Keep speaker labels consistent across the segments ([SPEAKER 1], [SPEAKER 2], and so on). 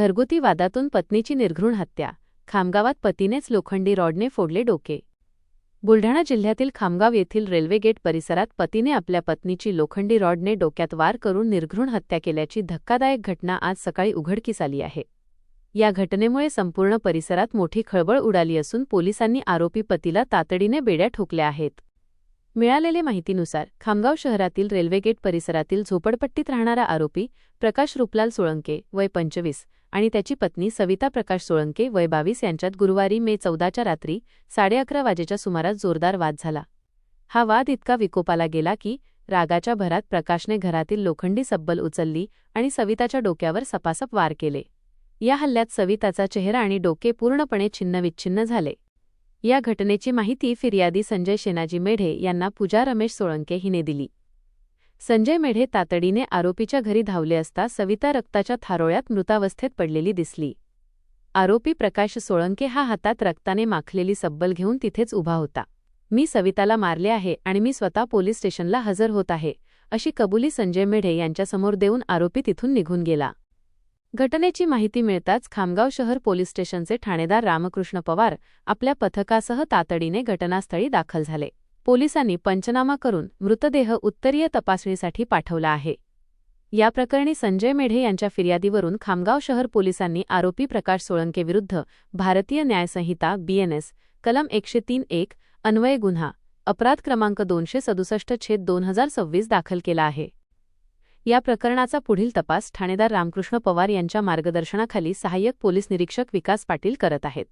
[SPEAKER 1] घरगुती वादातून पत्नीची निर्घृण हत्या. खामगावात पतीनेच लोखंडी रॉडने फोडले डोके. बुलढाणा जिल्ह्यातील खामगाव येथील रेल्वे गेट परिसरात पतीने आपल्या पत्नीची लोखंडी रॉडने डोक्यात वार करून निर्घृण हत्या केल्याची धक्कादायक घटना आज सकाळी उघडकीस आली आहे. या घटनेमुळे संपूर्ण परिसरात मोठी खळबळ उडाली असून पोलिसांनी आरोपी पतीला तातडीने बेड्या ठोकल्या आहेत. मिळालेल्या माहितीनुसार खामगाव शहरातील रेल्वे गेट परिसरातील झोपडपट्टीत राहणारा आरोपी प्रकाश रूपलाल सोळंके वय 25 आणि त्याची पत्नी सविता प्रकाश सोळंके वय 22 यांच्यात गुरुवारी मे 14च्या रात्री 11:30 वाजेच्या सुमारास जोरदार वाद झाला. हा वाद इतका विकोपाला गेला की रागाच्या भरात प्रकाशने घरातील लोखंडी सब्बल उचलली आणि सविताच्या डोक्यावर सपासप वार केले. या हल्ल्यात सविताचा चेहरा आणि डोके पूर्णपणे छिन्नविच्छिन्न झाले. या घटनेची माहिती फिर्यादी संजय शेनाजी मेढे यांना पूजा रमेश सोळंके हिने दिली. संजय मेढे तातडीने आरोपीच्या घरी धावले असता सविता रक्ताच्या थारोळ्यात मृतावस्थेत पडलेली दिसली. आरोपी प्रकाश सोळंके हा हातात रक्ताने माखलेली सब्बल घेऊन तिथेच उभा होता. मी सविताला मारले आहे आणि मी स्वतः पोलीस स्टेशनला हजर होत आहे, अशी कबुली संजय मेढे यांच्यासमोर देऊन आरोपी तिथून निघून गेला. घटनेची माहिती मिळताच खामगाव शहर पोलीस स्टेशनचे ठाणेदार रामकृष्ण पवार आपल्या पथकासह तातडीने घटनास्थळी दाखल झाले. पोलिसांनी पंचनामा करून मृतदेह उत्तरीय तपासणीसाठी पाठवला आहे. या प्रकरणी संजय मेढे यांच्या फिर्यादीवरून खामगाव शहर पोलिसांनी आरोपी प्रकाश सोळंकेविरुद्ध भारतीय न्याय संहिता BNS कलम 103(1) अन्वये गुन्हा अपराध क्रमांक 267/2026 दाखल केला आहे. या प्रकरणाचा पुढील तपास ठाणेदार रामकृष्ण पवार यांच्या मार्गदर्शनाखाली सहाय्यक पोलीस निरीक्षक विकास पाटील करत आहेत.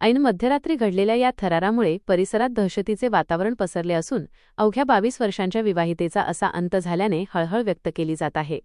[SPEAKER 1] ऐन मध्यरात्री घडलेल्या या थरारामुळे परिसरात दहशतीचे वातावरण पसरले असून अवघ्या 22 वर्षांच्या विवाहितेचा असा अंत झाल्याने हळहळ व्यक्त केली जात आहे.